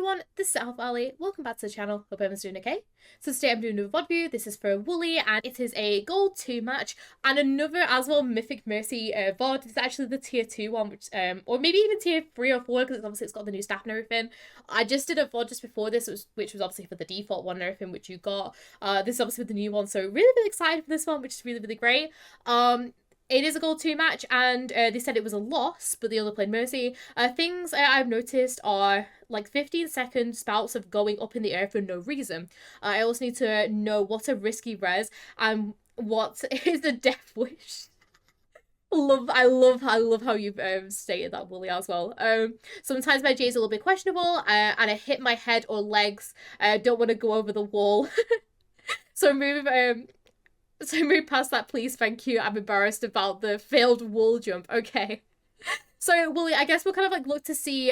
everyone, this is AlphaAli. Welcome back to the channel. Hope everyone's doing okay. So today I'm doing a VOD view. This is for Wooly and it is a Gold 2 match and another as well Mythic Mercy VOD. This is actually the tier 2 one, which or maybe even tier 3 or 4 because obviously it's got the new staff and everything. I just did a VOD just before this, which was obviously for the default one and everything, which you got. This is obviously the new one, so really excited for this one, which is really great. It is a Gold 2 match, and they said it was a loss, but they only played Mercy. Things I've noticed are like 15-second spouts of going up in the air for no reason. I also need to know what's a risky res and what is a death wish. I love how you've stated that, Wooly, as well. Sometimes my J is a little bit questionable, and I hit my head or legs. I don't want to go over the wall. So move past that, please. Thank you. I'm embarrassed about the failed wall jump. Okay. So, Wooly, I guess we'll kind of like look to see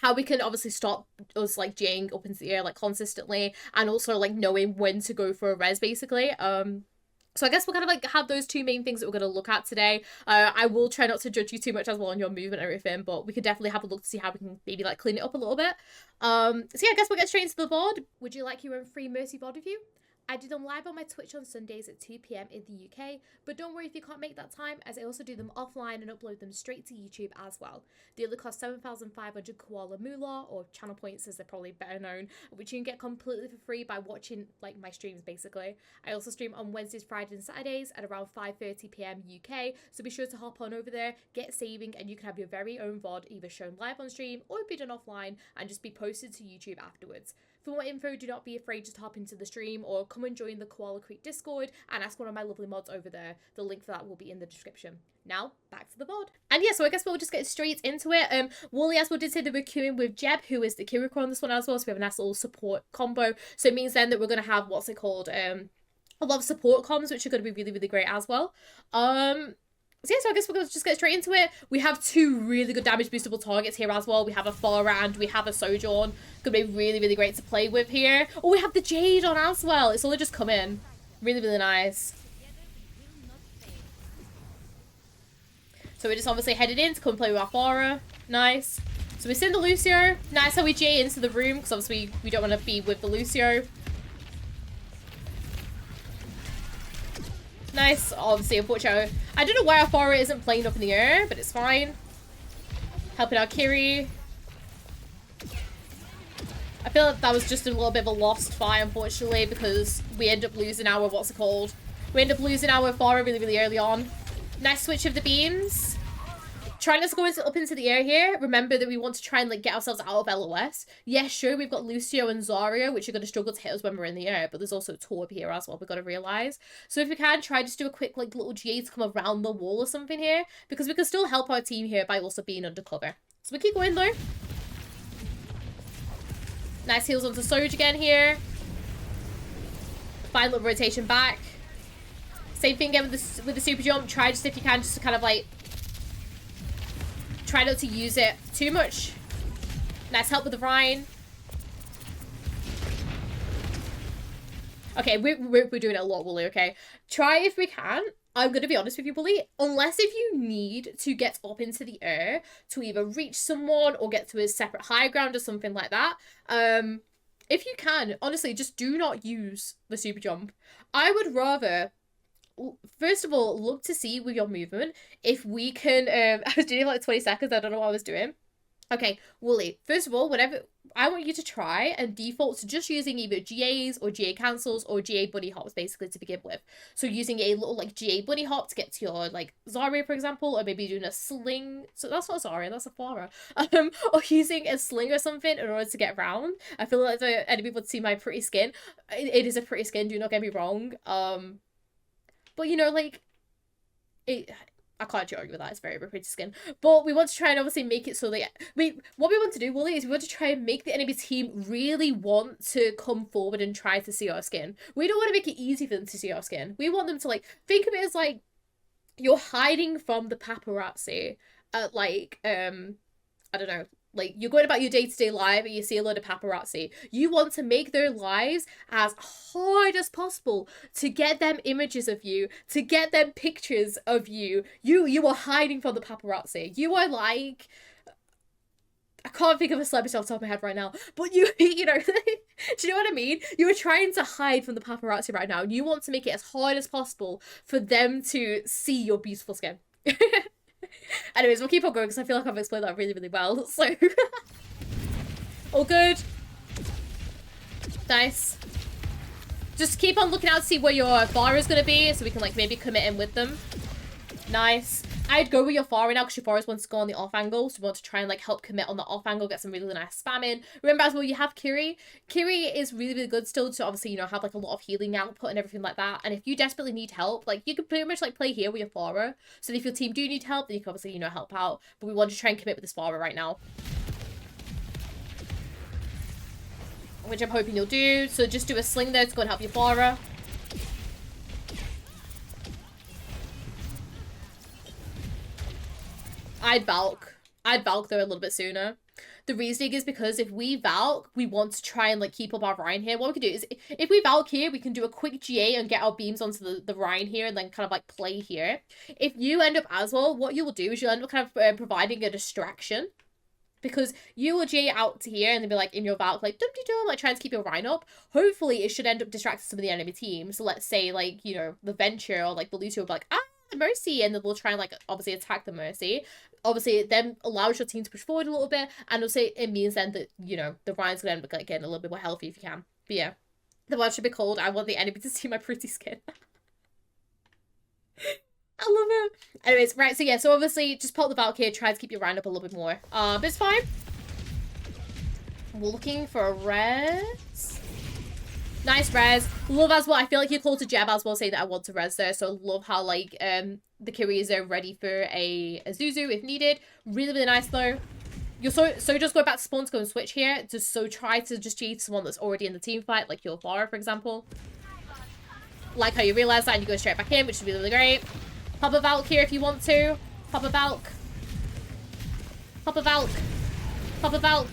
how we can obviously stop us like Jing up into the air like consistently, and also like knowing when to go for a res basically. So I guess we'll kind of like have those two main things that we're going to look at today. I will try not to judge you too much as well on your movement and everything, but we could definitely have a look to see how we can maybe like clean it up a little bit. So yeah, I guess we'll get straight into the VOD. Would you like your own free Mercy VOD review? I do them live on my Twitch on Sundays at 2 PM in the UK, but don't worry if you can't make that time, as I also do them offline and upload them straight to YouTube as well. They only cost 7,500 Koala Moolah, or channel points as they're probably better known, which you can get completely for free by watching like my streams basically. I also stream on Wednesdays, Fridays and Saturdays at around 5:30 PM UK, so be sure to hop on over there, get saving, and you can have your very own VOD either shown live on stream or be done offline and just be posted to YouTube afterwards. For more info, do not be afraid to hop into the stream or come and join the Koala Creek Discord and ask one of my lovely mods over there. The link for that will be in the description. Now, back to the VOD. And yeah, so I guess we'll just get straight into it. Wooly as well did say that we're queuing with Jeb, who is the Kiriko on this one as well, so we have a nice little support combo. So it means then that we're going to have, what's it called, a lot of support comms, which are going to be really great as well. So yeah, so I guess we're going to just get straight into it. We have two really good damage boostable targets here as well. We have a Farah and we have a Sojourn. Going to be really great to play with here. Oh, we have the Jade on as well. It's only just come in. Really nice. So we're just obviously headed in to come play with our Farah. Nice. So we send the Lucio. Nice how we J into the room, because obviously we don't want to be with the Lucio. Nice. Obviously, unfortunately, I don't know why our Farah isn't playing up in the air, but it's fine. Helping our Kiri. I feel like that was just a little bit of a lost fight, unfortunately, because we end up losing our, what's it called? We end up losing our Farah really early on. Nice switch of the beams. Trying not to go up into the air here. Remember that we want to try and like get ourselves out of LOS. Yeah, sure, we've got Lucio and Zarya, which are going to struggle to hit us when we're in the air, but there's also Torb here as well, we've got to realise. So if we can, try just do a quick like little GA to come around the wall or something here, because we can still help our team here by also being undercover. So we keep going though. Nice heals onto Soj again here. Fine little rotation back. Same thing again with the super jump. Try just if you can just to kind of like try not to use it too much. Nice help with the Rhine. Okay, we're doing it a lot, Wooly, okay? Try if we can. I'm going to be honest with you, Wooly. Unless if you need to get up into the air to either reach someone or get to a separate high ground or something like that. If you can, honestly, just do not use the super jump. I would rather... First of all, look to see with your movement if we can I was doing like 20 seconds, I don't know what I was doing. Okay, Wooly, first of all, whatever, I want you to try and default to just using either GAs or GA cancels or GA bunny hops basically to begin with. So using a little like GA bunny hop to get to your like Zarya, for example, or maybe doing a sling. So that's not Zarya, that's a Farah. Or using a sling or something in order to get around. I feel like if any people would see my pretty skin, it is a pretty skin, do not get me wrong. But, you know, like, I can't actually argue with that. It's very pretty skin. But we want to try and obviously make it so that... what we want to do, Wooly, is we want to try and make the enemy team really want to come forward and try to see our skin. We don't want to make it easy for them to see our skin. We want them to, like, think of it as, like, you're hiding from the paparazzi at, like, I don't know, like, you're going about your day-to-day life and you see a load of paparazzi. You want to make their lives as hard as possible to get them images of you, to get them pictures of you. You are hiding from the paparazzi. You are like... I can't think of a celebrity off the top of my head right now, but you know, do you know what I mean? You are trying to hide from the paparazzi right now, and you want to make it as hard as possible for them to see your beautiful skin. Anyways, we'll keep on going because I feel like I've explained that really, really well. So, all good. Nice. Just keep on looking out to see where your Pharah is going to be, so we can, like, maybe commit in with them. Nice. I'd go with your Pharah now because your Pharah wants to go on the off angle, so we want to try and, like, help commit on the off angle, get some really, really nice spam in. Remember as well, you have Kiri. Kiri is really, really good still to obviously, you know, have, like, a lot of healing output and everything like that. And if you desperately need help, like, you can pretty much, like, play here with your Pharah. So if your team do need help, then you can obviously, you know, help out. But we want to try and commit with this Pharah right now, which I'm hoping you'll do. So just do a sling there to go and help your Pharah. I'd Valk there a little bit sooner. The reasoning is because if we Valk, we want to try and, like, keep up our Rhine here. What we can do is, if we Valk here, we can do a quick GA and get our beams onto the Rhine here and then kind of, like, play here. If you end up as well, what you will do is you'll end up kind of providing a distraction. Because you will GA out to here and then be, like, in your Valk, like, dum-de-dum, like, trying to keep your Rhine up. Hopefully, it should end up distracting some of the enemy team. So let's say, like, you know, the Venture or, like, the Lucio will be like, Mercy, and then we'll try and, like, obviously attack the Mercy. Obviously, it then allows your team to push forward a little bit, and also it means then that, you know, the Ryan's gonna end up, like, getting a little bit more healthy if you can. But yeah, the world should be cold. I want the enemy to see my pretty skin. I love it. Anyways, right, so yeah, so obviously just pop the Valk here, try to keep your Ryan up a little bit more. But it's fine. We're looking for a res. Nice res. Love as well. I feel like you called to Jeb as well, saying that I want to res there. So love how, like, the Kiri is ready for a Zuzu if needed. Really, really nice though. You're so just go back to spawn to go and switch here. Just so try to just cheat someone that's already in the team fight, like your Pharah, for example. Like how you realize that and you go straight back in, which is really, really great. Pop a Valk here if you want to. Pop a Valk. Pop a Valk. Pop a Valk.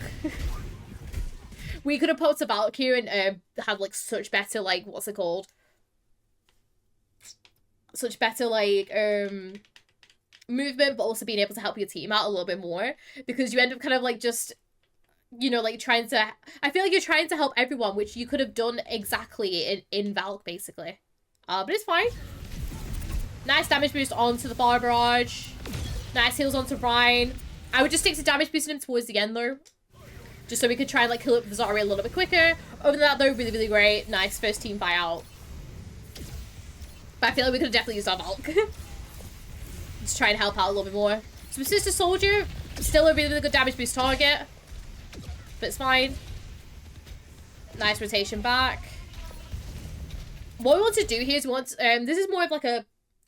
We could have popped a Valk here and had, like, such better, like, what's it called? Such better, like, movement, but also being able to help your team out a little bit more. Because you end up kind of, like, just, you know, like, trying to... I feel like you're trying to help everyone, which you could have done exactly in Valk, basically. But it's fine. Nice damage boost onto the Fire Barrage. Nice heals onto Rhine. I would just stick to damage boosting him towards the end, though. Just so we could try and, like, kill up the Zarya a little bit quicker. Other than that, though, really, really great. Nice first team buyout. But I feel like we could have definitely used our Valk. Just try and help out a little bit more. So Sister Soldier, still a really, really good damage boost target. But it's fine. Nice rotation back. What we want to do here is we want... this is more of, like, a...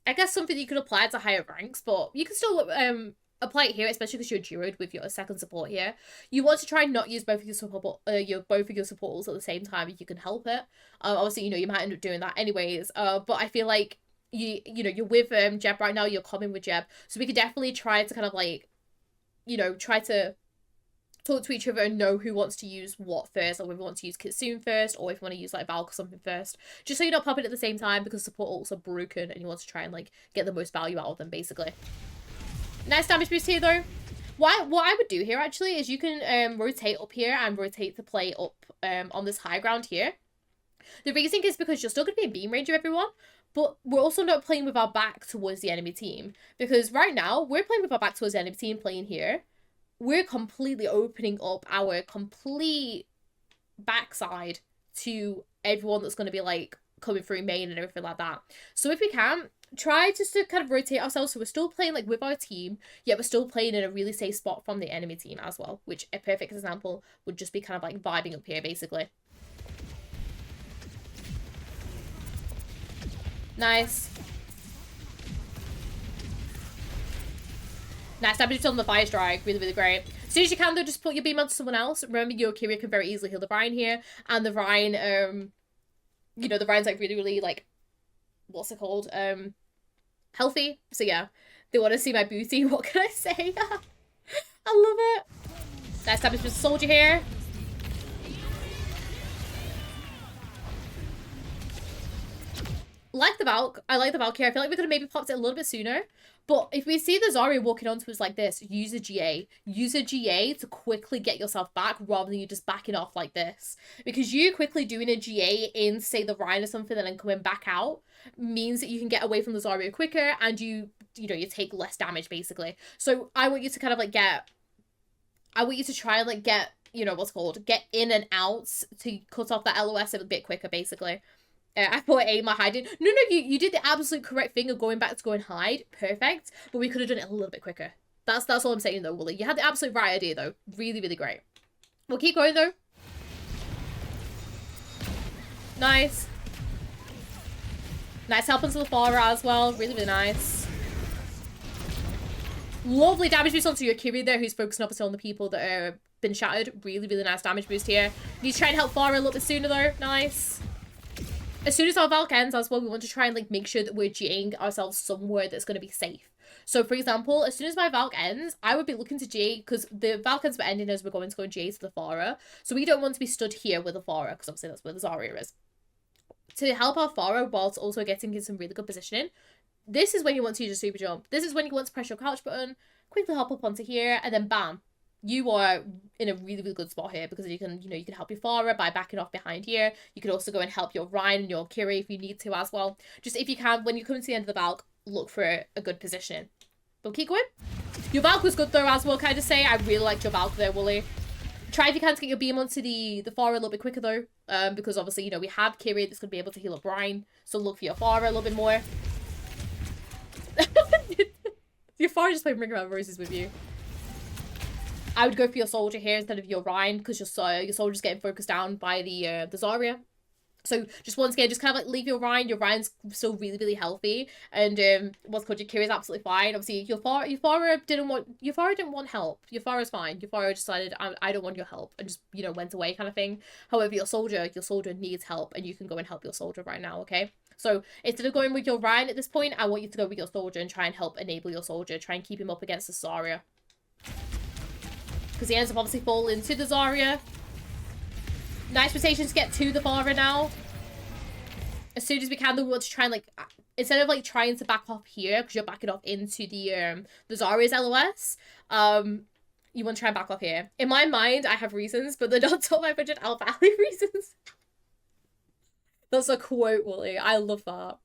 I guess something you could apply to higher ranks, but you can still... apply it here, especially because you're duoed with your second support here. You want to try and not use both of your support, both of your supporters at the same time if you can help it. Obviously, you know, you might end up doing that anyways. But I feel like you know, you're with Jeb right now. You're coming with Jeb, so we could definitely try to kind of, like, you know, try to talk to each other and know who wants to use what first, or whether we want to use Kitsune first, or if we want to use, like, Valk or something first. Just so you're not popping at the same time, because support ults are broken and you want to try and, like, get the most value out of them, basically. Nice damage boost here, though. What I would do here, actually, is you can rotate up here and rotate the play up on this high ground here. The reason is because you're still going to be in beam range of everyone, but we're also not playing with our back towards the enemy team. Because right now, we're playing with our back towards the enemy team, playing here. We're completely opening up our complete backside to everyone that's going to be, like, coming through main and everything like that. So if we can... try just to kind of rotate ourselves so we're still playing, like, with our team, yet we're still playing in a really safe spot from the enemy team as well, which a perfect example would just be kind of, like, vibing up here, basically. Nice. Nice damage on the Fire Strike. Really, really great. As soon as you can, though, just put your beam onto someone else. Remember, your Kyria can very easily heal the Rhine here, and the Rhine, you know, the Rhine's, like, really, really, like, what's it called? Healthy. So yeah, they want to see my booty. What can I say? I love it. Nice damage with the Soldier here. Like the Valk. I like the Valk here. I feel like we could have maybe popped it a little bit sooner, But if we see the Zarya walking onto us like this, use a GA. Use a GA to quickly get yourself back rather than you just backing off like this. Because you quickly doing a GA in, say, the Rhine or something and then coming back out means that you can get away from the Zarya quicker and you take less damage, basically. So I want you to kind of, like, I want you to try and, like, get, get in and out to cut off that LOS a bit quicker, basically. I thought aim my hiding. No, you did the absolute correct thing of going back to go and hide. Perfect. But we could have done it a little bit quicker. That's all I'm saying, though, Wooly. You had the absolute right idea, though. Really, really great. We'll keep going, though. Nice. Nice help onto the Farah as well. Really, really nice. Lovely damage boost onto your Kiri there, who's focusing up on the people that are been shattered. Really, really nice damage boost here. Need to try and help Farah a little bit sooner, though. Nice. As soon as our Valk ends as well, we want to try and, like, make sure that we're GAing ourselves somewhere that's going to be safe. So, for example, as soon as my Valk ends, I would be looking to GA, because the Valk ends were ending as we're going to go and GA to the Farah. So we don't want to be stood here with the Farah, because obviously that's where the Zarya is. To help our Farah whilst also getting in some really good positioning, this is when you want to use your super jump. This is when you want to press your crouch button, quickly hop up onto here, and then bam. You are in a really, really good spot here because you can help your Farah by backing off behind here. You can also go and help your Rhine and your Kiri if you need to as well. Just if you can, when you come to the end of the Valk, look for a good position. But keep going. Your Valk was good though as well, can I just say? I really liked your Valk there, Wooly. Try if you can to get your beam onto the Farah a little bit quicker though. Because obviously, we have Kiri that's going to be able to heal up Rhine. So look for your Farah a little bit more. Your Farah just playing Ring Around Roses with you. I would go for your soldier here instead of your Rhine because your soldier's getting focused down by the Zarya. So just once again, just kind of like leave your Rhine. Your Rhine's still really, really healthy, and what's called your Kiri's absolutely fine. Obviously, your Farah didn't want help. Your Farah's fine. Your Farah decided I don't want your help and just went away kind of thing. However, your soldier needs help, and you can go and help your soldier right now. Okay. So instead of going with your Rhine at this point, I want you to go with your soldier and try and help enable your soldier. Try and keep him up against the Zarya. Because he ends up obviously falling to the Zarya. Nice rotation to get to the Farah now. As soon as we can, though, we want to try and, like, instead of, like, trying to back off here, because you're backing off into the Zarya's LOS, you want to try and back off here. In my mind, I have reasons, but they're not top 500 AlphaAli reasons. That's a quote, Wooly. I love that.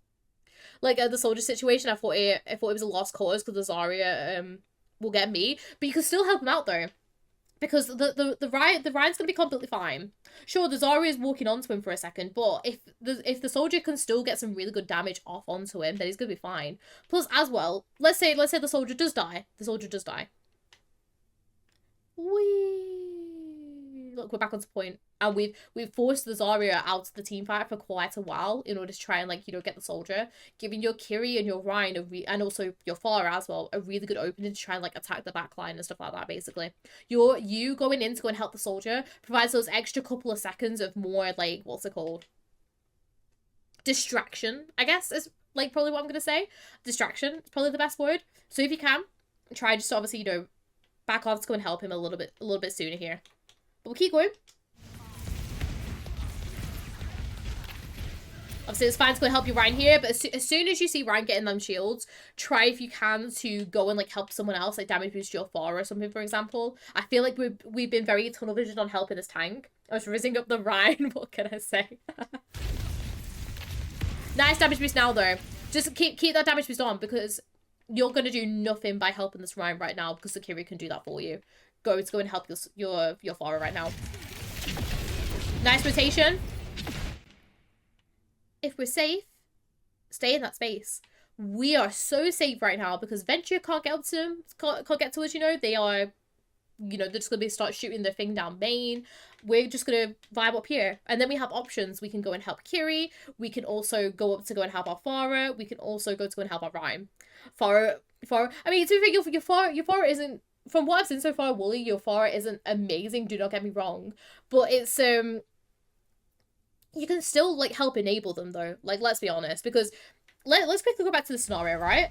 Like, the soldier situation, I thought it was a lost cause because the Zarya will get me, but you can still help him out, though. Because the Rhine's going to be completely fine. Sure, the Zarya is walking onto him for a second, but if the soldier can still get some really good damage off onto him, then he's going to be fine. Plus, as well, let's say the soldier does die. The soldier does die. Look, we're back onto point. And we've forced the Zarya out of the team fight for quite a while in order to try and, like, get the soldier, giving your Kiri and your Rhine and also your Farah as well a really good opening to try and, like, attack the back line and stuff like that. Basically, you going in to go and help the soldier provides those extra couple of seconds of more, like, what's it called? Distraction, I guess, is, like, probably what I'm gonna say. Distraction is probably the best word. So if you can, try just to obviously back off to go and help him a little bit sooner here. But we'll keep going. Obviously, it's fine to go and help your Rhine here, but as soon as you see Rhine getting them shields, try if you can to go and, like, help someone else, like damage boost your Farah or something, for example. I feel like we've been very tunnel vision on helping this tank. I was rizzing up the Rhine, what can I say? Nice damage boost now, though. Just keep that damage boost on, because you're going to do nothing by helping this Rhine right now, because the Kiri can do that for you. Go and help your Farah right now. Nice rotation. If we're safe, stay in that space. We are so safe right now because Venture can't get up to them, can't get to us, They are, they're just going to start shooting their thing down main. We're just going to vibe up here. And then we have options. We can go and help Kiri. We can also go up to go and help our Farah. We can also go to go and help our Rhine. Farah, I mean, to be fair, your Farah isn't, from what I've seen so far, Wooly, your Farah isn't amazing, do not get me wrong. But it's, you can still, like, help enable them, though. Like, let's be honest. Because, let's quickly go back to the scenario, right?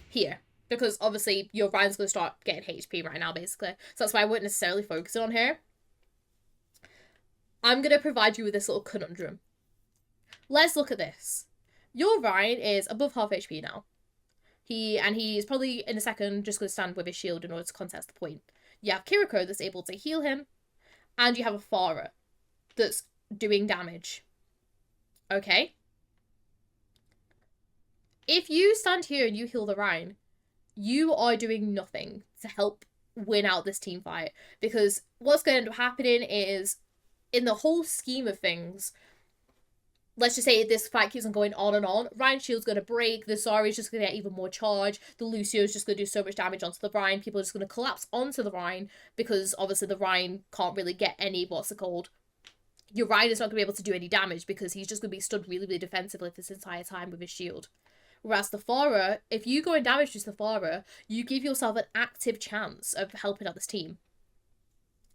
Here. Because obviously your Ryan's going to start getting HP right now, basically. So that's why I wouldn't necessarily focus on her. I'm going to provide you with this little conundrum. Let's look at this. Your Ryan is above half HP now. He's probably in a second just going to stand with his shield in order to contest the point. You have Kiriko that's able to heal him. And you have a Pharah that's doing damage. Okay? If you stand here and you heal the Ryan, you are doing nothing to help win out this team fight. Because what's going to end up happening is, in the whole scheme of things, let's just say this fight keeps on going on and on, Ryan's shield's going to break, the Zarya's just going to get even more charge, the Lucio's just going to do so much damage onto the Ryan, people are just going to collapse onto the Ryan, because obviously the Ryan can't really get any, your Ryan is not going to be able to do any damage, because he's just going to be stood really, really defensively this entire time with his shield. Whereas the Pharah, if you go and damage just the Pharah, you give yourself an active chance of helping out this team.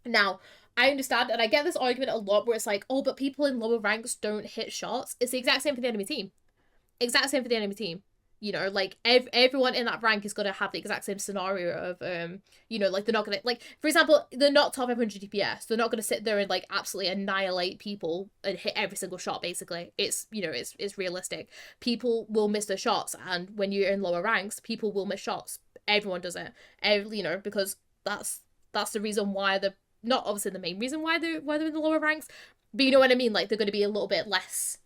Now, I understand, and I get this argument a lot where it's like, oh, but people in lower ranks don't hit shots. It's the exact same for the enemy team. Exact same for the enemy team. You know, like, everyone in that rank is going to have the exact same scenario of, you know, like, they're not going to, like, for example, they're not top 500 DPS. They're not going to sit there and, like, absolutely annihilate people and hit every single shot, basically. It's, you know, it's realistic. People will miss their shots, and when you're in lower ranks, people will miss shots. Everyone does it. You know, because that's the reason why not obviously the main reason why they're in the lower ranks, but you know what I mean? Like, they're going to be a little bit less,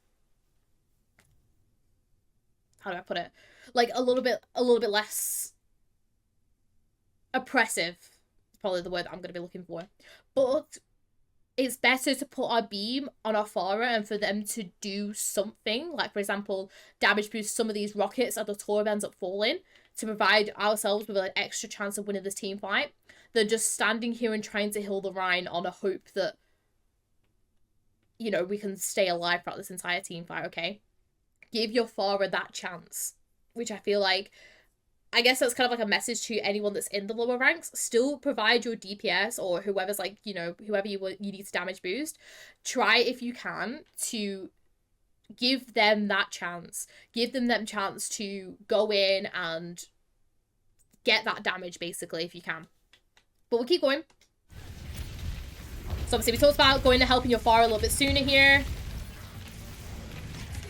how do I put it? Like, a little bit less oppressive is probably the word that I'm going to be looking for. But it's better to put our beam on our Pharah and for them to do something, like, for example, damage boost some of these rockets as the Torb ends up falling, to provide ourselves with an extra chance of winning this team fight, than just standing here and trying to heal the Rhine on a hope that, you know, we can stay alive throughout this entire team fight, okay? Give your Pharah that chance, which I feel like, I guess that's kind of like a message to anyone that's in the lower ranks. Still provide your DPS or whoever's, like, you know, whoever you need to damage boost. Try, if you can, to give them that chance. Give them that chance to go in and get that damage, basically, if you can. But we'll keep going. So obviously we talked about going and helping your Pharah a little bit sooner here.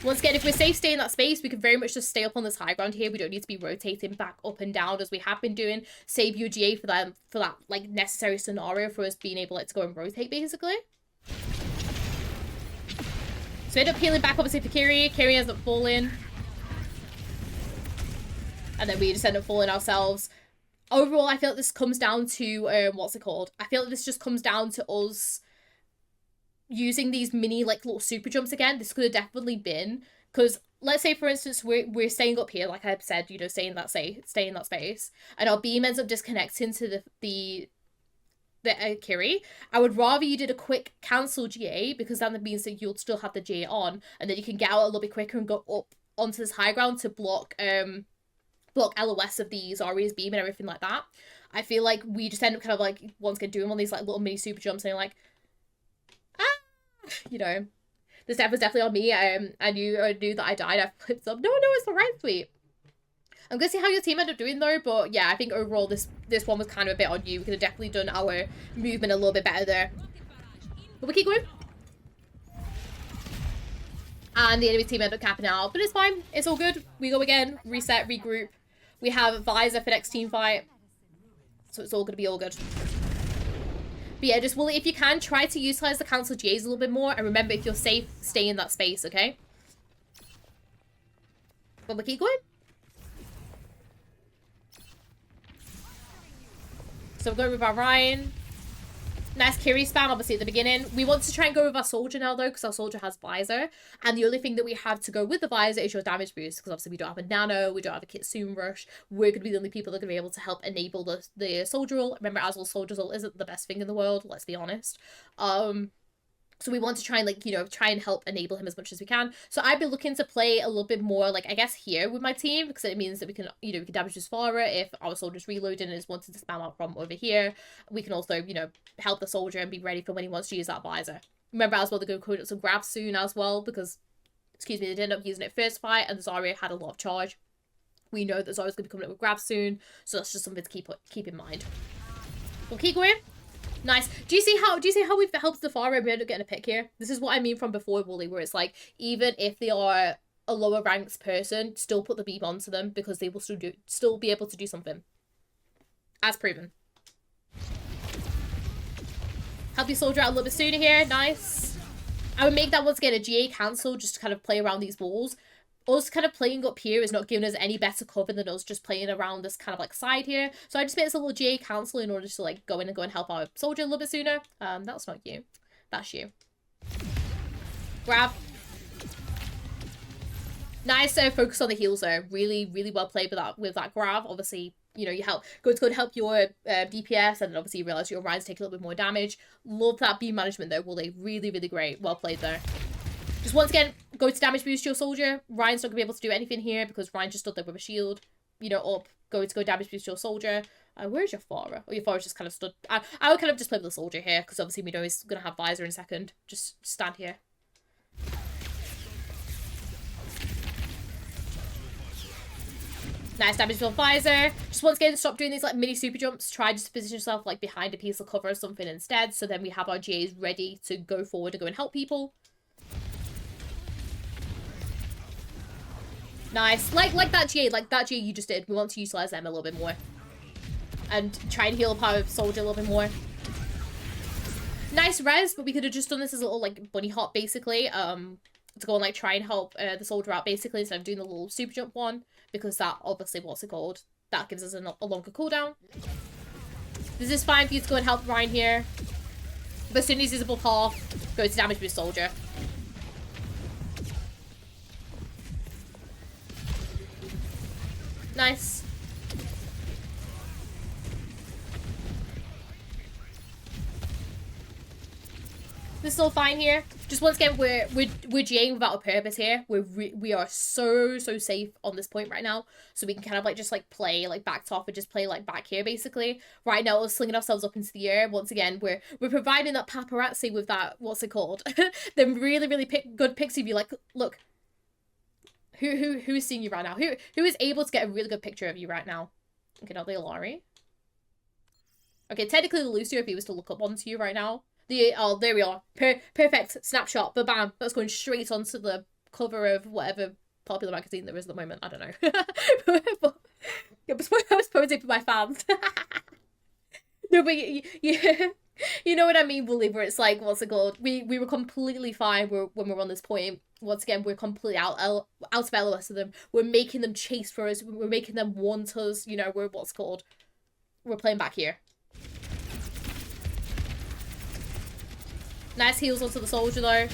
Once again, if we're safe staying in that space, we can very much just stay up on this high ground here. We don't need to be rotating back up and down as we have been doing. Save UGA for that like necessary scenario for us being able to go and rotate, basically. So we end up healing back obviously for Kiri. Kiri ends up falling. And then we just end up falling ourselves. Overall, I feel like this comes down to, what's it called? I feel like this just comes down to us using these mini, like, little super jumps again. This could have definitely been, because let's say, for instance, we're staying up here, like I've said, you know, stay in that space, and our beam ends up disconnecting to the Kiri. I would rather you did a quick cancel GA, because then that means that you'll still have the GA on, and then you can get out a little bit quicker and go up onto this high ground to block LOS of the Zarya's beam and everything like that. I feel like we just end up kind of like once again doing one of these like little mini super jumps and you're like, you know, this step was definitely on me. I knew that I died. I flipped up. No, it's alright, sweet. I'm gonna see how your team ended up doing though, but yeah, I think overall this one was kind of a bit on you. We could have definitely done our movement a little bit better there. But we keep going. And the enemy team ended up capping out, but it's fine. It's all good. We go again, reset, regroup. We have Visor for next team fight. So it's all going to be all good. But yeah, just Wooly, if you can, try to utilize the cancel GAs a little bit more. And remember, if you're safe, stay in that space, okay? But we keep going. So we're going with our Ryan. Nice Kiri spam, obviously, at the beginning. We want to try and go with our soldier now, though, because our soldier has Visor. And the only thing that we have to go with the Visor is your damage boost, because obviously we don't have a Nano, we don't have a Kitsune Rush. We're going to be the only people that are going to be able to help enable the soldier ult. Remember, as well, soldier's ult isn't the best thing in the world, let's be honest. So we want to try and, like, you know, try and help enable him as much as we can. So I'd be looking to play a little bit more, like, I guess here with my team, because it means that we can, you know, we can damage his Pharah if our soldier's reloading and is wanting to spam out from over here. We can also, you know, help the soldier and be ready for when he wants to use that Visor. Remember as well, they're going to code up some grabs soon as well, because, excuse me, they didn't end up using it first fight, and Zarya had a lot of charge. We know that Zora's going to be coming up with grabs soon, so that's just something to keep in mind. We'll keep going. Nice. Do you see how we've helped the Pharah and we end up getting a pick here? This is what I mean from before, Wooly, where it's like, even if they are a lower ranks person, still put the beam onto them because they will still be able to do something. As proven. Help your soldier out a little bit sooner here. Nice. I would make that once again a GA cancel just to kind of play around these walls. Us kind of playing up here is not giving us any better cover than us just playing around this kind of like side here. So I just made this a little GA cancel in order to like go in and help our soldier a little bit sooner. That's not you. That's you. Grab. Nice. Focus on the heals though. Really, really well played with that grab. Obviously, you know, you go to help your DPS, and then obviously you realize your Ryan's take a little bit more damage. Love that beam management though, Wooly. Really, really great. Well played there. Just once again, go to damage boost your soldier. Ryan's not going to be able to do anything here because Ryan just stood there with a shield. You know, up. Go damage boost your soldier. Where's your Pharah? Oh, your Pharah's just kind of stood. I would kind of just play with the soldier here because obviously we know he's going to have visor in a second. Just stand here. Nice damage with visor. Just once again, stop doing these like mini super jumps. Try just to position yourself like behind a piece of cover or something instead. So then we have our GAs ready to go forward and go and help people. Nice. Like that GA you just did. We want to utilize them a little bit more. And try and heal up our soldier a little bit more. Nice res, but we could have just done this as a little like bunny hop basically. To go and like try and help the soldier out basically instead of doing the little super jump one. Because that obviously, what's it called? That gives us a longer cooldown. This is fine for you to go and help Ryan here. But as soon as he's above half, go to damage boost soldier. Nice. This is all fine here. Just once again, we're GAing without a purpose here. We are so safe on this point right now. So we can kind of like just like play like back top and just play like back here basically. Right now we're slinging ourselves up into the air. Once again, we're providing that paparazzi with that, what's it called? Them really good pics of you. Like, look. Who's seeing you right now? Who is able to get a really good picture of you right now? Okay, not the Alari. Okay, technically the Lucio if he was to look up onto you right now. Oh, there we are. Perfect snapshot. But bam, that's going straight onto the cover of whatever popular magazine there is at the moment. I don't know. But I was posing for my fans. No, but you know what I mean, Bully, where it's like, what's it called? We were completely fine when we were on this point. Once again, we're completely out of LOS of them. We're making them chase for us. We're making them want us. You know, we're playing back here. Nice heals onto the soldier though.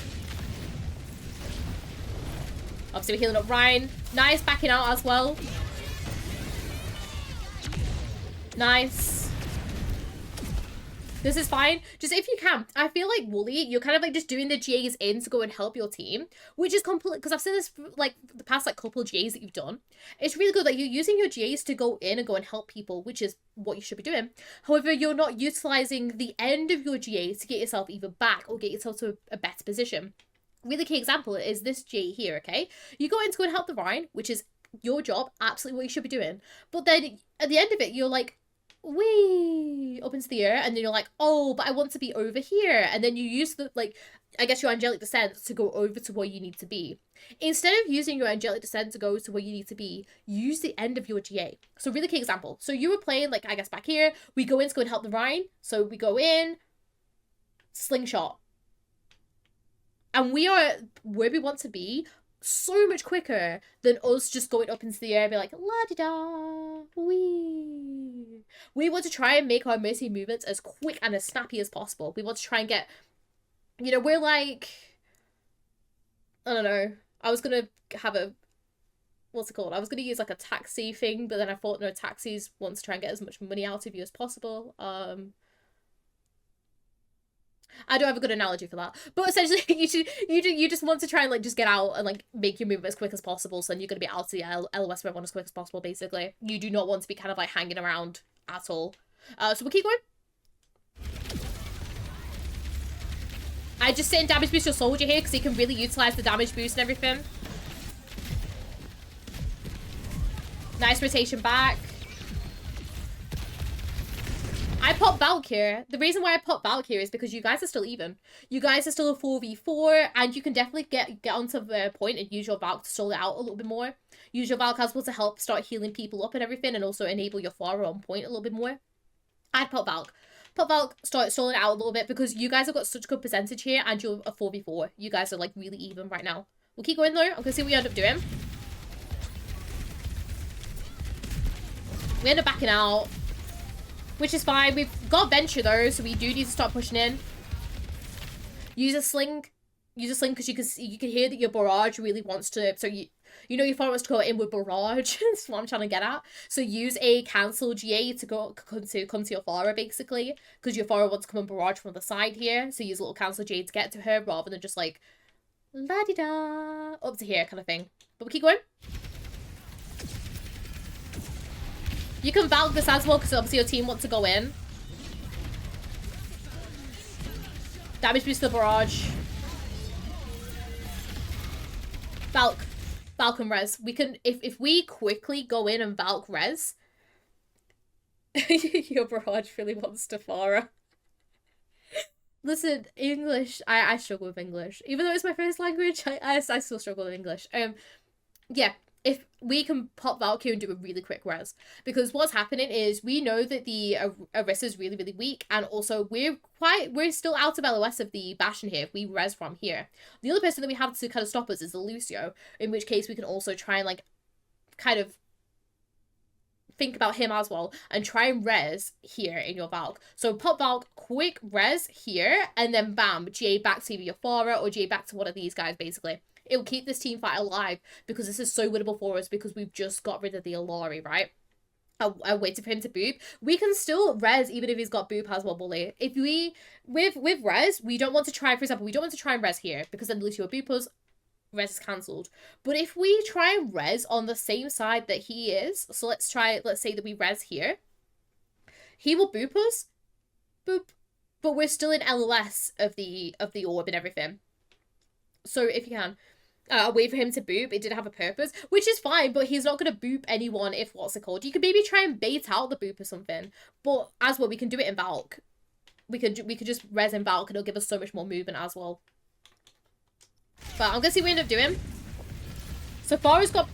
Obviously we're healing up Ryan. Nice, backing out as well. Nice. This is fine. Just if you can. I feel like, Wooly, you're kind of like just doing the GAs in to go and help your team. Which is complete, because I've seen this like the past like couple of GAs that you've done. It's really good that you're using your GAs to go in and go and help people, which is what you should be doing. However, you're not utilizing the end of your GA to get yourself either back or get yourself to a better position. Really key example is this GA here, okay? You go in to go and help the Rhine, which is your job, absolutely what you should be doing. But then at the end of it, you're like, wee, up into the air, and then you're like, oh, but I want to be over here, and then you use the, like, I guess your angelic descent to go over to where you need to be. Instead of using your angelic descent to go to where you need to be, use the end of your GA. So really key example. So you were playing, like, I guess back here, we go in to go and help the Rhine, so we go in, slingshot. And we are where we want to be so much quicker than us just going up into the air and be like, la-di-da, wee. We want to try and make our Mercy movements as quick and as snappy as possible. We want to try and get, you know, we're like, I don't know. I was going to have a, what's it called? I was going to use like a taxi thing, but then I thought, no, taxis want to try and get as much money out of you as possible. I don't have a good analogy for that, but essentially you just want to try and like just get out and like make your move as quick as possible, so then you're going to be out of the LOS where one as quick as possible. Basically, you do not want to be kind of like hanging around at all. So we'll keep going. I just sit and damage boost your soldier here because he can really utilize the damage boost and everything. Nice rotation back. I pop Valk here. The reason why I pop Valk here is because you guys are still even. You guys are still a 4v4, and you can definitely get onto the point and use your Valk to stall it out a little bit more. Use your Valk as well to help start healing people up and everything, and also enable your Pharah on point a little bit more. I'd pop Valk. Pop Valk, start stalling it out a little bit, because you guys have got such good percentage here, and you're a 4v4. You guys are, like, really even right now. We'll keep going, though. I'm gonna see what we end up doing. We end up backing out, which is fine. We've got Venture, though, so we do need to start pushing in. Use a sling. Use a sling because you can hear that your barrage really wants to... So you know your Pharah wants to go in with barrage. That's what I'm trying to get at. So use a cancel GA to come to your Pharah, basically. Because your Pharah wants to come and barrage from the side here. So use a little cancel GA to get to her rather than just like... La-di-da. Up to here kind of thing. But we'll keep going. You can Valk this as well, because obviously your team wants to go in. Damage boost to the barrage. Valk. Valk and res. We can, if we quickly go in and Valk res. Your barrage really wants to Pharah. Listen, English. I struggle with English. Even though it's my first language, I still struggle with English. Yeah. If we can pop Valk here and do a really quick res. Because what's happening is we know that the Orisa is really, really weak. And also we're still out of LOS of the Bastion here if we res from here. The other person that we have to kind of stop us is the Lucio. In which case we can also try and like kind of think about him as well. And try and res here in your Valk. So pop Valk, quick res here. And then bam, GA back to either your Pharah or GA back to one of these guys basically. It will keep this team fight alive because this is so winnable for us because we've just got rid of the AlphaAli, right? I waited for him to boop. We can still res even if he's got boop as well, bully. If we, with res, we don't want to try, for example, we don't want to try and res here because then Lucio boop us, res is cancelled. But if we try and res on the same side that he is, so let's say that we res here, he will boop us, boop, but we're still in LOS of the orb and everything. So if you can, wait for him to boop. It did have a purpose, which is fine, but he's not going to boop anyone if what's it called. You could maybe try and bait out the boop or something, but as well, we can do it in Valk. We could just res in Valk and it'll give us so much more movement as well. But I'm going to see what we end up doing. So Pharah's got...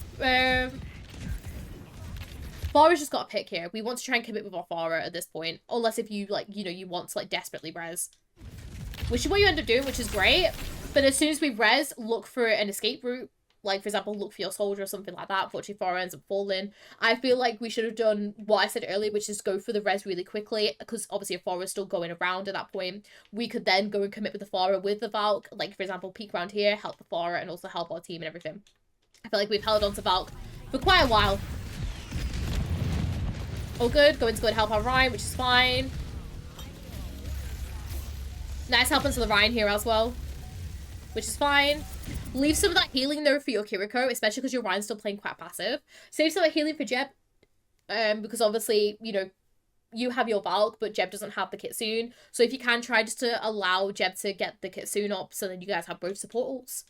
Pharah's just got a pick here. We want to try and commit with our Pharah at this point. Unless if you, like, you know, you want to, like, desperately res. Which is what you end up doing, which is great. But as soon as we res, look for an escape route. Like, for example, look for your soldier or something like that. Unfortunately, Pharah ends up falling. I feel like we should have done what I said earlier, which is go for the res really quickly. Because obviously, if Pharah is still going around at that point, we could then go and commit with the Pharah with the Valk. Like, for example, peek around here, help the Pharah, and also help our team and everything. I feel like we've held on to Valk for quite a while. All good. Going to go and help our Ryan, which is fine. Nice help into the Ryan here as well, which is fine. Leave some of that healing though for your Kiriko, especially because your Ryan's still playing quite passive. Save some of that healing for Jeb, because obviously, you know, you have your Valk, but Jeb doesn't have the Kitsune. So if you can, try just to allow Jeb to get the Kitsune up so then you guys have both support ults.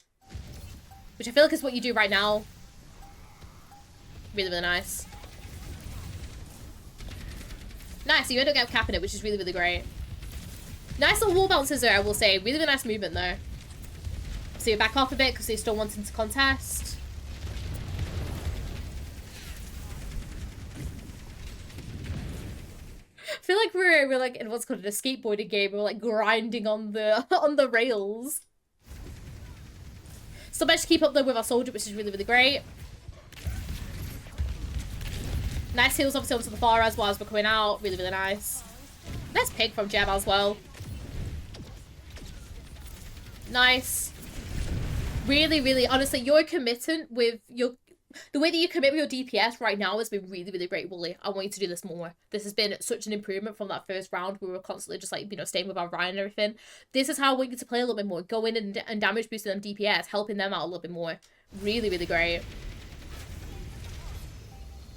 Which I feel like is what you do right now. Really, really nice. Nice, so you end up getting capping it, which is really, really great. Nice little wall bounces there, I will say. Really, really nice movement though. So you're back off a bit because they're still wanting to contest. I feel like we're like in what's called a skateboarding game. We're like grinding on the on the rails. Still managed to keep up though with our soldier, which is really, really great. Nice heals obviously onto the Pharah as well as we're coming out. Really, really nice. Nice pick from Jeb as well. Nice. Really, really, honestly, your commitment with your... The way that you commit with your DPS right now has been really, really great, Wooly. I want you to do this more. This has been such an improvement from that first round. We were constantly just like, you know, staying with our Ryan and everything. This is how I want you to play a little bit more. Go in and damage boosting them DPS, helping them out a little bit more. Really, really great.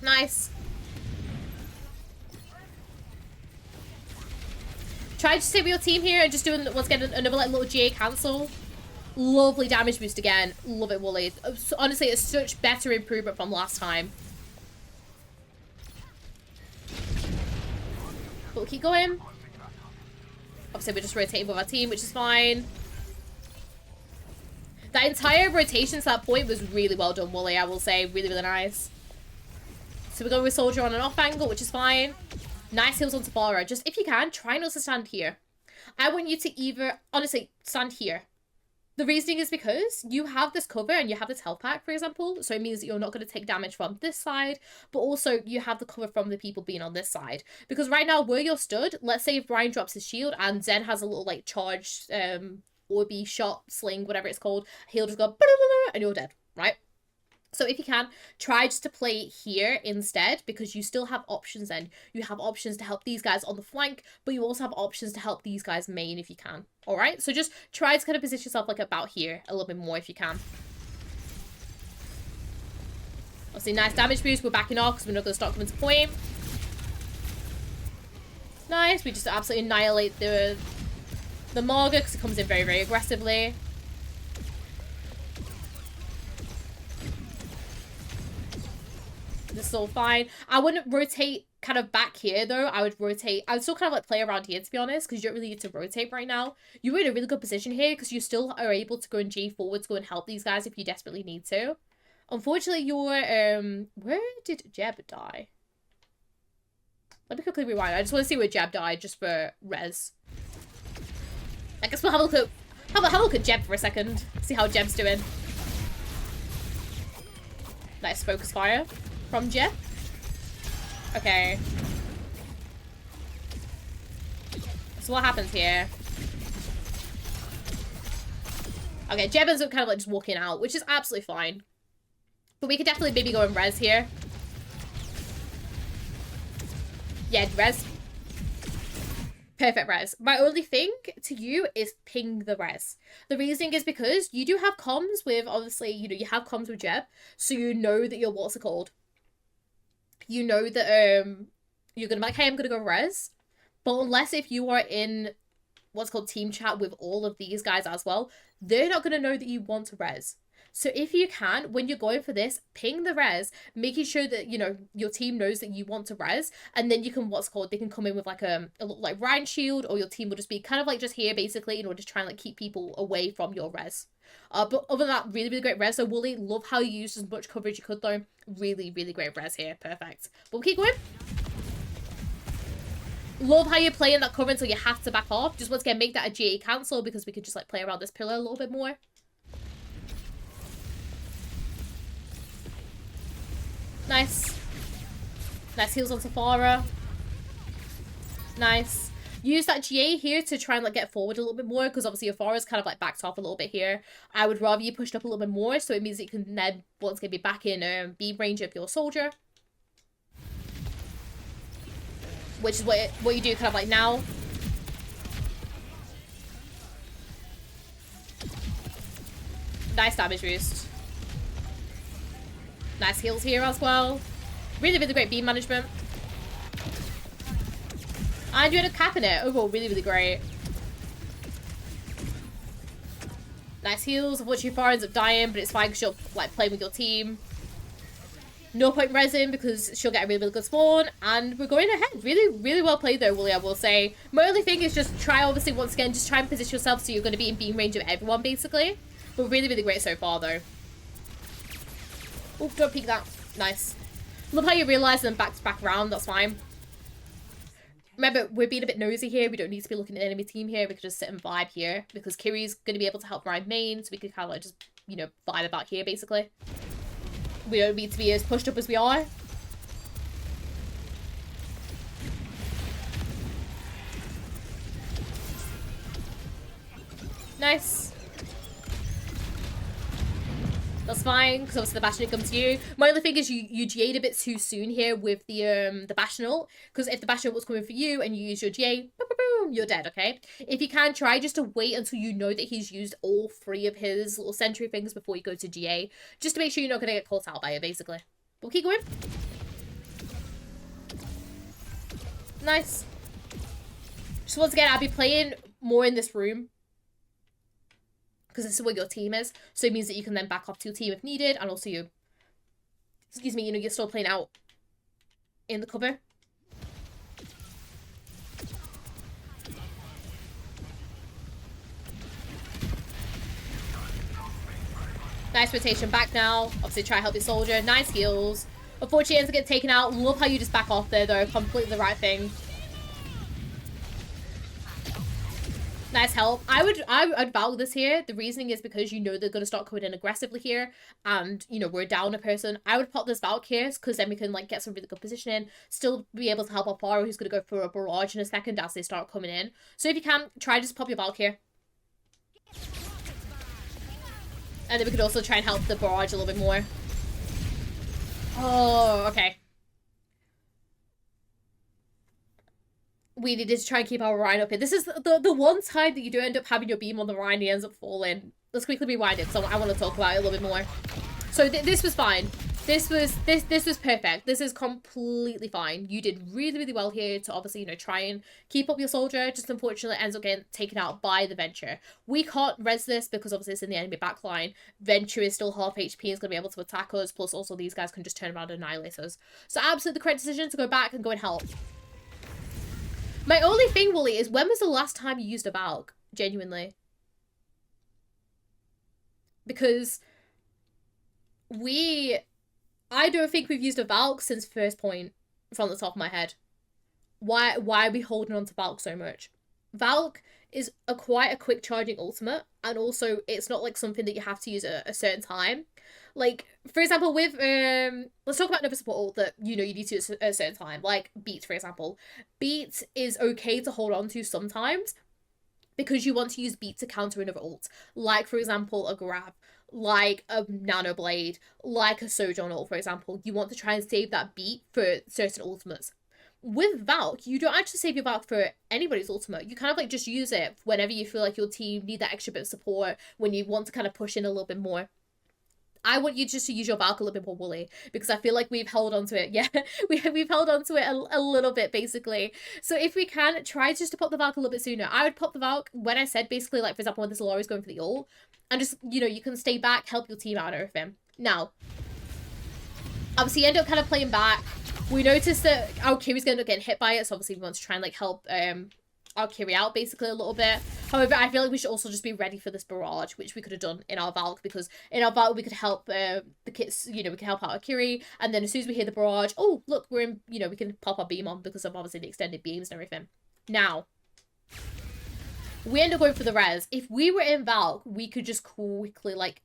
Nice. Try to stay with your team here and just doing, once again, another like little GA cancel. Lovely damage boost again. Love it, Wooly. Honestly, it's such better improvement from last time. But we'll keep going. Obviously, we're just rotating with our team, which is fine. That entire rotation to that point was really well done, Wooly, I will say. Really, really nice. So we're going with Soldier on an off angle, which is fine. Nice heals on Tabara. Just, if you can, try not to stand here. I want you to either, honestly, stand here. The reasoning is because you have this cover and you have this health pack, for example. So it means that you're not going to take damage from this side. But also, you have the cover from the people being on this side. Because right now, where you're stood, let's say if Brian drops his shield and Zen has a little, like, charged orby shot, sling, whatever it's called. He'll just go, and you're dead, right? So if you can, try just to play here instead, because you still have options then. You have options to help these guys on the flank, but you also have options to help these guys main if you can. Alright? So just try to kind of position yourself like about here a little bit more if you can. Obviously, nice damage boost. We're backing off because we're not going to start coming to point. Nice. We just absolutely annihilate the Marga because it comes in very, very aggressively. This is all fine. I wouldn't rotate kind of back here though. I would still kind of like play around here to be honest, because you don't really need to rotate right now. You're in a really good position here because you still are able to go and G forward to go and help these guys if you desperately need to. Unfortunately, your where did Jeb die? Let me quickly rewind. I just want to see where Jeb died just for res. I guess we'll have a look at have a look at Jeb for a second. See how Jeb's doing. Nice focus fire from Jeb. Okay. So what happens here? Okay, Jeb ends up kind of like just walking out, which is absolutely fine. But we could definitely maybe go and res here. Yeah, res. Perfect res. My only thing to you is ping the res. The reasoning is because you do have comms with, obviously, you know, you have comms with Jeb. So you know that you're, what's it called? You know that you're going to be like, hey, I'm going to go res. But unless if you are in what's called team chat with all of these guys as well, they're not going to know that you want to res. So if you can, when you're going for this, ping the res, making sure that, you know, your team knows that you want to res, and then you can, they can come in with like a little like Ryan shield, or your team will just be kind of like just here basically in order to try and like keep people away from your res. But other than that, really, really great res. So Wooly, love how you used as much coverage you could though. Really, really great res here. Perfect. But we'll keep going. Love how you're playing that cover until you have to back off. Just once again, make that a GA cancel because we could just like play around this pillar a little bit more. Nice. Nice heals on Safara. Nice. Use that GA here to try and like get forward a little bit more, because obviously your Safara's kind of like backed off a little bit here. I would rather you pushed up a little bit more, so it means that you can then once again be back in beam range of your soldier. Which is what you do kind of like now. Nice damage boost. Nice heals here as well. Really, really great beam management. And you had a cap in it. Overall, really, really great. Nice heals, of which your far ends up dying, but it's fine because you'll like playing with your team. No point resin because she'll get a really, really good spawn. And we're going ahead. Really, really well played though, Wooly, I will say. My only thing is just try, obviously, once again, just try and position yourself so you're going to be in beam range of everyone, basically. But really, really great so far, though. Oh, don't peek that. Nice. Love how you realise and then back around. That's fine. Remember, we're being a bit nosy here. We don't need to be looking at enemy team here. We could just sit and vibe here because Kiri's going to be able to help Ryan main. So we could kind of like just, you know, vibe about here, basically. We don't need to be as pushed up as we are. Nice. That's fine, because obviously the Bastion comes to you. My only thing is you GA'd a bit too soon here with the Bastion ult, because if the Bastion was coming for you and you use your GA, boom, boom, boom, you're dead, okay? If you can, try just to wait until you know that he's used all 3 of his little sentry things before you go to GA, just to make sure you're not going to get caught out by it, basically. But we'll keep going. Nice. Just once again, I'll be playing more in this room, because this is where your team is. So it means that you can then back off to your team if needed. And also you, excuse me, you know, you're still playing out in the cover. Nice rotation back now. Obviously try to help your soldier. Nice heals. Unfortunately, ends up getting taken out. Love how you just back off there, though. Completely the right thing. Nice help. I'd Valk this here. The reasoning is because you know they're going to start coming in aggressively here, and you know we're down a person. I would pop this Valk here because then we can like get some really good positioning, still be able to help AlphaAli, who's going to go for a barrage in a second as they start coming in. So if you can, try to just pop your Valk here. And then we could also try and help the barrage a little bit more. Oh, okay. We needed to try and keep our Rhine up here. This is the one time that you do end up having your beam on the Rhine, he ends up falling. Let's quickly rewind it because I want to talk about it a little bit more. So this was fine. This was perfect. This is completely fine. You did really, really well here to obviously, you know, try and keep up your soldier. Just unfortunately ends up getting taken out by the Venture. We can't res this because obviously it's in the enemy backline. Venture is still half HP, is going to be able to attack us. Plus also these guys can just turn around and annihilate us. So absolutely the correct decision to go back and go and help. My only thing, Wooly, is when was the last time you used a Valk? Genuinely. Because I don't think we've used a Valk since first point from the top of my head. Why are we holding on to Valk so much? Valk is quite a quick charging ultimate, and also it's not like something that you have to use at a certain time. Like, for example, with, let's talk about another support ult that, you know, you need to use at a certain time. Like, Beat, for example. Beat is okay to hold on to sometimes, because you want to use Beat to counter another ult. Like, for example, a Grab. Like a Nano Blade. Like a Sojourn ult, for example. You want to try and save that Beat for certain ultimates. With Valk, you don't actually save your Valk for anybody's ultimate. You kind of, like, just use it whenever you feel like your team need that extra bit of support, when you want to kind of push in a little bit more. I want you just to use your Valk a little bit more, Wooly, because I feel like we've held on to it. Yeah, we've held on to it a little bit, basically. So if we can, try just to pop the Valk a little bit sooner. I would pop the Valk when I said, basically, like, for example, when this Lori's going for the ult, and just, you know, you can stay back, help your team out and everything. Now, obviously, you end up kind of playing back. We noticed that our Kiri's going to get hit by it, so obviously we want to try and, like, help our Kiri out basically a little bit. However, I feel like we should also just be ready for this barrage, which we could have done in our Valk, because in our Valk we could help the kits, you know, we can help out our Kiri, and then as soon as we hear the barrage, oh look, we're in, you know, we can pop our beam on because of obviously the extended beams and everything. Now, we end up going for the res. If we were in Valk, we could just quickly like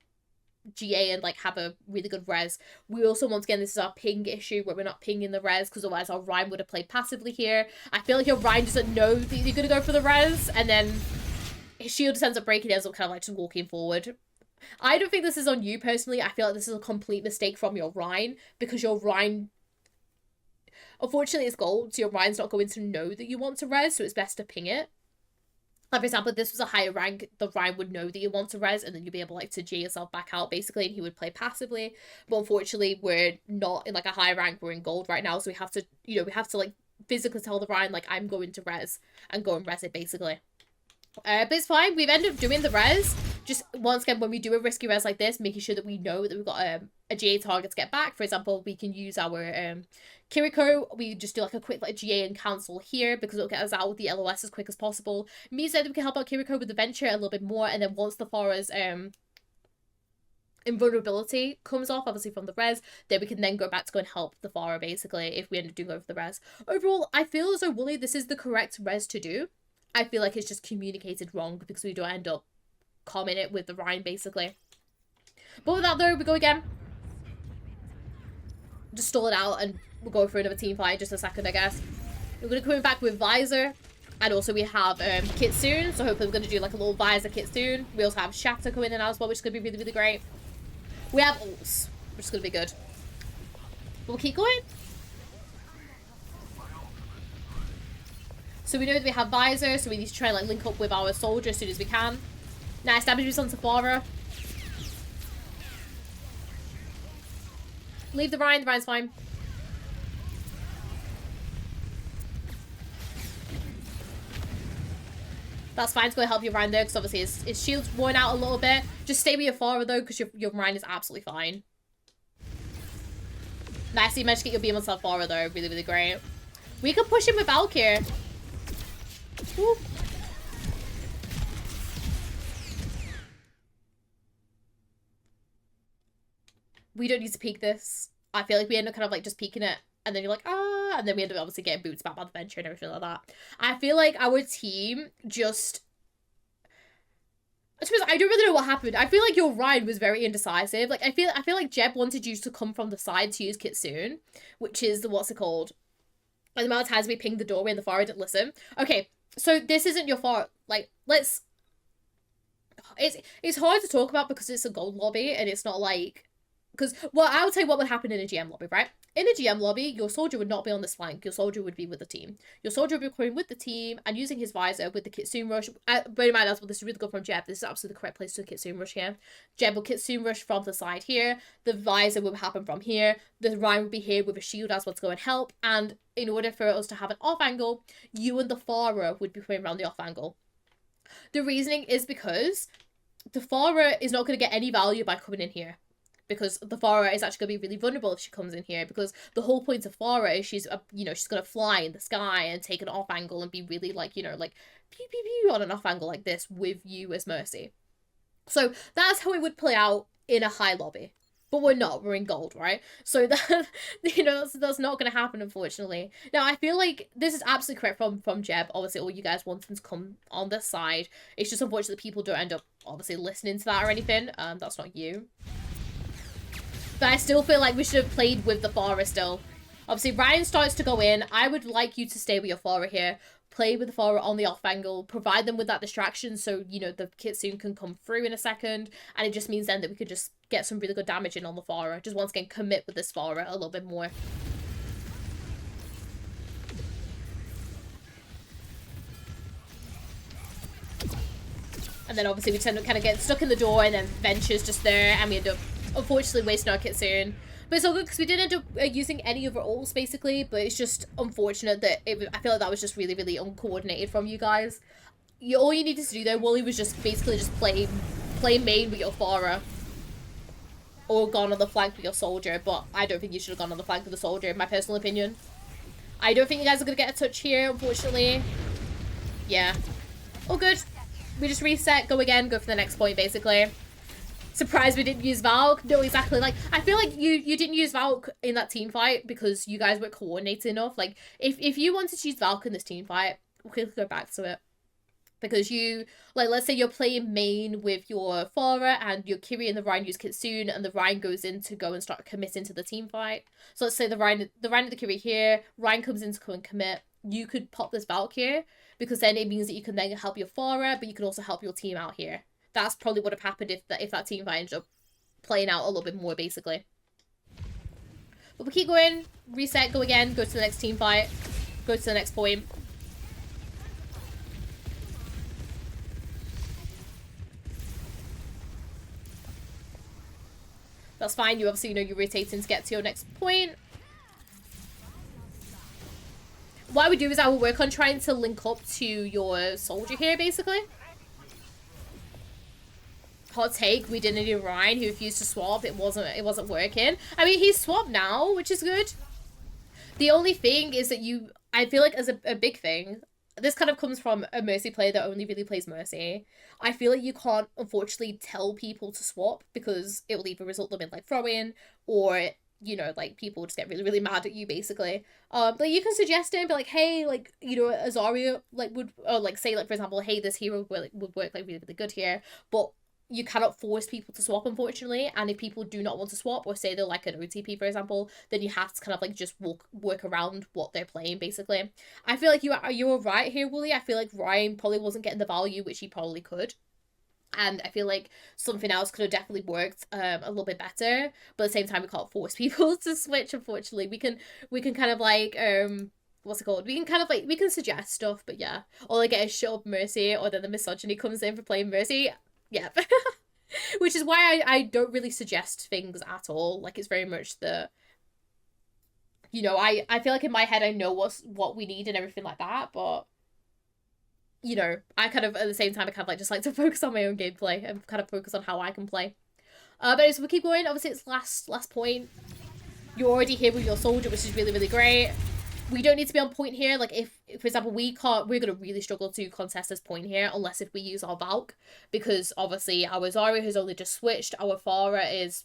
GA and like have a really good res. We also, once again, this is our ping issue where we're not pinging the res, because otherwise our Rhine would have played passively here. I feel like your Rhine doesn't know that you're gonna go for the res, and then his shield just ends up breaking, ends up kind of like just walking forward. I don't think this is on you personally. I feel like this is a complete mistake from your Rhine, because your Rhine, unfortunately it's gold, so your Rhine's not going to know that you want to res, so it's best to ping it. Like, for example, if this was a higher rank, the Rhine would know that you want to res, and then you'd be able, like, to G yourself back out, basically, and he would play passively. But unfortunately, we're not in, like, a high rank, we're in gold right now, so we have to, you know, we have to, like, physically tell the Rhine, like, I'm going to res, and go and res it, basically. But it's fine, we've ended up doing the res. Just, once again, when we do a risky res like this, making sure that we know that we've got a GA target to get back. For example, we can use our Kiriko. We just do like a quick like GA and cancel here, because it'll get us out with the LOS as quick as possible. Means that we can help out Kiriko with the Venture a little bit more, and then once the Pharah's invulnerability comes off, obviously from the res, then we can then go back to go and help the Pharah, basically, if we end up doing over the res. Overall, I feel as though, Wooly, this is the correct res to do. I feel like it's just communicated wrong, because we don't end up calming it with the Rhine, basically. But with that, though, we go again. Just stall it out, and we'll go for another team fight in just a second, I guess. We're going to come back with Visor, and also we have Kit soon, so hopefully we're going to do like a little Visor Kit soon. We also have Shatter coming in as well, which is going to be really, really great. We have ults, which is going to be good. But we'll keep going. So we know that we have Visor, so we need to try and like link up with our soldier as soon as we can. Nice damage boost on Pharah. Leave the Rhine, the Rhine's fine. That's fine to go help your Rhine though, because obviously his shield's worn out a little bit. Just stay with your Pharah though, because your Rhine is absolutely fine. Nice, you managed to get your beam on Pharah though, really, really great. We could push him with Valk here. Woo. we don't need to peek this. I feel like we end up kind of like just peeking it, and then you're like, ah, and then we end up obviously getting boots back by the venture and everything like that. I feel like our team just, I suppose I don't really know what happened. I feel like your Ryan was very indecisive. Like I feel like Jeb wanted you to come from the side to use Kitsune, which is the what's it called? Like the amount of times we pinged the doorway and the Pharah didn't listen. Okay, so this isn't your fault. Like let's. It's hard to talk about because it's a gold lobby and it's not like. Because, well, I would tell you what would happen in a GM lobby, right? In a GM lobby, your soldier would not be on this flank. Your soldier would be with the team. Your soldier would be coming with the team and using his visor with the Kitsune rush. Bear in mind, as well, this is really good from Jeb. This is absolutely the correct place to Kitsune rush here. Jeb will Kitsune rush from the side here. The visor will happen from here. The Ryan would be here with a shield as well to go and help. And in order for us to have an off angle, you and the Pharah would be playing around the off angle. The reasoning is because the Pharah is not going to get any value by coming in here. Because the Pharah is actually going to be really vulnerable if she comes in here. Because the whole point of Pharah is she's going to fly in the sky and take an off angle and be really like, you know, like pew pew pew on an off angle like this with you as Mercy. So that's how it would play out in a high lobby. But we're not. We're in gold, right? So that, you know, that's not going to happen, unfortunately. Now, I feel like this is absolutely correct from Jeb. Obviously, all you guys want them to come on this side. It's just unfortunate that people don't end up, obviously, listening to that or anything. That's not you. But I still feel like we should have played with the Pharah still. Obviously, Ryan starts to go in. I would like you to stay with your Pharah here. Play with the Pharah on the off angle. Provide them with that distraction so, you know, the Kitsune can come through in a second. And it just means then that we could just get some really good damage in on the Pharah. Just once again, commit with this Pharah a little bit more. And then obviously we tend to kind of get stuck in the door and then Venture's just there and we end up unfortunately wasting our Kitsune. But it's all good because we didn't end up using any of our ults basically, but it's just unfortunate that I feel like that was just really, really uncoordinated from you guys. All you needed to do though, Wooly, was just basically just play main with your Pharah. Or gone on the flank with your soldier, but I don't think you should have gone on the flank with the soldier, in my personal opinion. I don't think you guys are going to get a touch here, unfortunately. Yeah. All good. We just reset, go again, go for the next point, basically. Surprised we didn't use Valk. No, exactly. Like, I feel like you didn't use Valk in that team fight because you guys weren't coordinated enough. Like, if you wanted to use Valk in this team fight, we'll go back to it. Because you, like, let's say you're playing main with your Pharah and your Kiri and the Ryan use Kitsune and the Ryan goes in to go and start committing to the team fight. So let's say the Ryan and the Kiri here, Ryan comes in to go and commit. You could pop this Valk here because then it means that you can then help your Pharah, but you can also help your team out here. That's probably what would have happened if that team fight ended up playing out a little bit more, basically. But we keep going, reset, go again, go to the next team fight, go to the next point. That's fine, you obviously know you're rotating to get to your next point. What I would do is I will work on trying to link up to your soldier here, basically. Hot take, we didn't do Ryan, he refused to swap, it wasn't working. I mean, he's swapped now, which is good. The only thing is that I feel like as a big thing, this kind of comes from a Mercy player that only really plays Mercy. I feel like you can't, unfortunately, tell people to swap because it will either result them in, like, throw-in or, you know, like, people just get really, really mad at you, basically. But you can suggest it and be like, hey, like, you know, Azaria, like, would, or, like, say, like, for example, hey, this hero would work, like, really, really good here, but you cannot force people to swap, unfortunately, and if people do not want to swap, or say they're like an OTP, for example, then you have to kind of like just work around what they're playing, basically. I feel like you were right here, Wooly. I feel like Ryan probably wasn't getting the value which he probably could. And I feel like something else could have definitely worked a little bit better, but at the same time, we can't force people to switch, unfortunately. We can kind of like, what's it called? We can kind of like, we can suggest stuff, but yeah. Or like get a shut up Mercy, or then the misogyny comes in for playing Mercy. Yeah. Which is why I don't really suggest things at all. Like, it's very much the, you know, I feel like in my head I know what we need and everything like that, but, you know, I kind of, at the same time, I kind of like just like to focus on my own gameplay and kind of focus on how I can play. But anyways, we'll keep going. Obviously, it's last point. You're already here with your soldier, which is really, really great. We don't need to be on point here. Like, if for example, we're going to really struggle to contest this point here unless if we use our Valk. Because, obviously, our Zarya has only just switched. Our Pharah is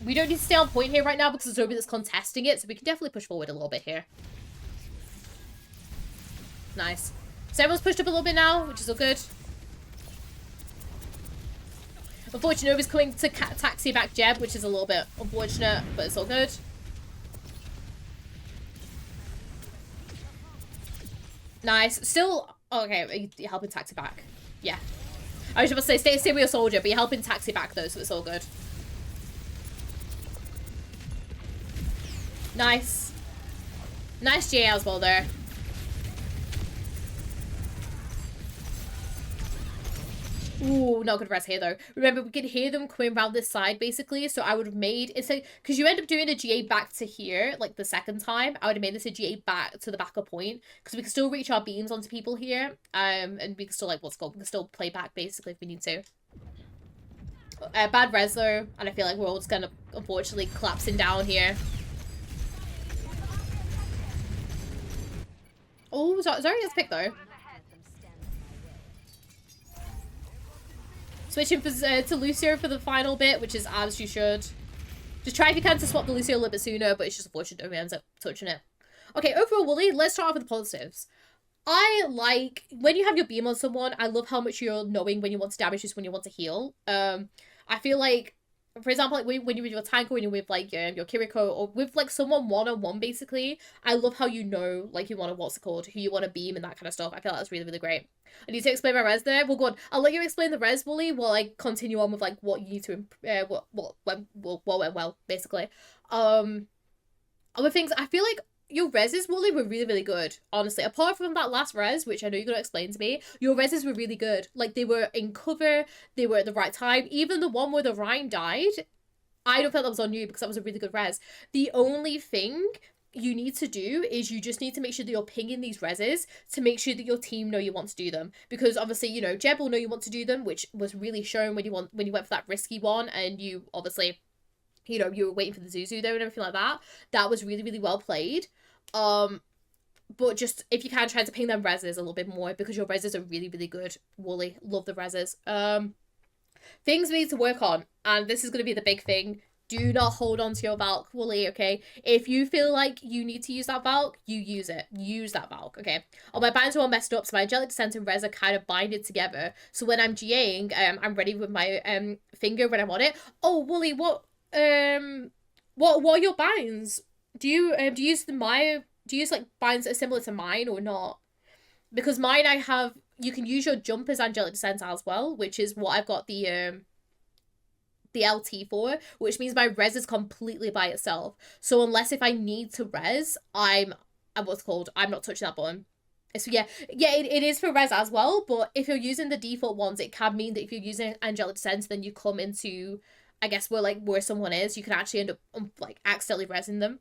We don't need to stay on point here right now because there's nobody that's contesting it, so we can definitely push forward a little bit here. Nice. So everyone's pushed up a little bit now, which is all good. Unfortunately, nobody's coming to taxi back Jeb, which is a little bit unfortunate, but it's all good. Nice. Still, oh, okay, you're helping taxi back. Yeah. I was about to say, stay with your soldier, but you're helping taxi back though, so it's all good. Nice. Nice GA as well there. Ooh, not good res here though. Remember, we could hear them coming around this side basically, so I would have made it's like, because you end up doing a GA back to here like the second time, I would have made this a GA back to the backup point because we can still reach our beams onto people here, and we can still like what's called, we can still play back basically if we need to. Bad res though, and I feel like we're all just gonna unfortunately collapsing down here. Oh, sorry, let's pick though. Switching to Lucio for the final bit, which is as you should. Just try if you can to swap the Lucio a little bit sooner, but it's just unfortunate who ends up touching it. Okay, overall, Wooly, let's start off with the positives. I like, when you have your beam on someone, I love how much you're knowing when you want to damage just when you want to heal. I feel like, for example, like when you're with your tank or when you're with like your Kiriko or with like someone one-on-one basically, I love how you know like you want to, what's it called, who you want to beam and that kind of stuff. I feel like that's really, really great. I need to explain my res there. Well, go on. I'll let you explain the res, Wooly, while I continue on with like what you need to what went well, basically. Other things, I feel like your reses, Wooly, were really, really good. Honestly, apart from that last res, which I know you're gonna explain to me, your reses were really good. Like they were in cover, they were at the right time. Even the one where the Rhine died, I don't feel that was on you because that was a really good res. The only thing you need to do is you just need to make sure that you're pinging these reses to make sure that your team know you want to do them, because obviously, you know, Jeb will know you want to do them, which was really shown when you went for that risky one and you obviously, you know, you were waiting for the Zuzu there and everything like that. That was really, really well played. But just if you can, try to ping them reses a little bit more because your reses are really, really good. Wooly, love the reses. Things we need to work on, and this is going to be the big thing. Do not hold on to your Valk, Wooly, okay? If you feel like you need to use that Valk, you use it. Use that Valk, okay? Oh, my binds are all messed up, so my Angelic Descent and Res are kind of binded together. So when I'm GAing, I'm ready with my finger when I'm on it. Oh, Wooly, what are your binds? Do you use like binds that are similar to mine or not? Because mine, I have, you can use your jump as Angelic Descent as well, which is what I've got the LT for, which means my res is completely by itself. So unless if I need to res, I'm not touching that button. So yeah, it is for res as well, but if you're using the default ones, it can mean that if you're using Angelic Descent, then you come into, I guess, where someone is, you can actually end up like accidentally resing them.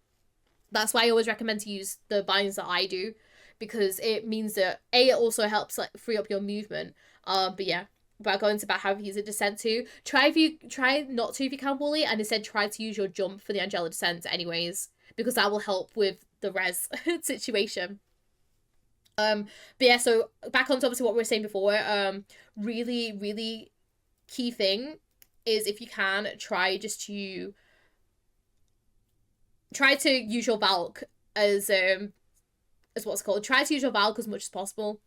That's why I always recommend to use the binds that I do, because it means that it also helps like free up your movement. But yeah, about going to about how to use a descent too. Try not to if you can, Wooly, and instead try to use your jump for the Angelic Descent anyways, because that will help with the res situation. But yeah, so back on to obviously what we were saying before, really, really key thing is if you can try to use your Valk as what's called. Try to use your Valk as much as possible.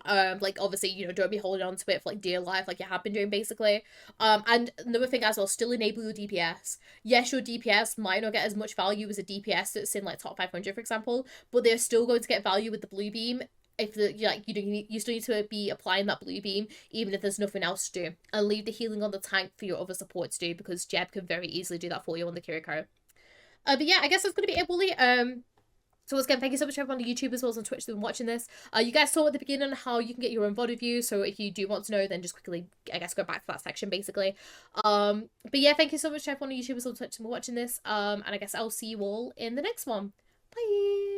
Like obviously, you know, don't be holding on to it for like dear life like you have been doing basically. And another thing as well, still enable your DPS. Yes, your DPS might not get as much value as a DPS that's in like top 500 for example, but they're still going to get value with the blue beam if you still need to be applying that blue beam even if there's nothing else to do, and leave the healing on the tank for your other support to do, because Jeb can very easily do that for you on the Kiriko. But yeah, I guess that's going to be it, Wooly. So once again, thank you so much to everyone on YouTube as well as on Twitch that's been watching this. You guys saw at the beginning how you can get your own VOD review, so if you do want to know, then just quickly, I guess, go back to that section, basically. But yeah, thank you so much to everyone on YouTube as well as on Twitch that's been watching this. And I guess I'll see you all in the next one. Bye!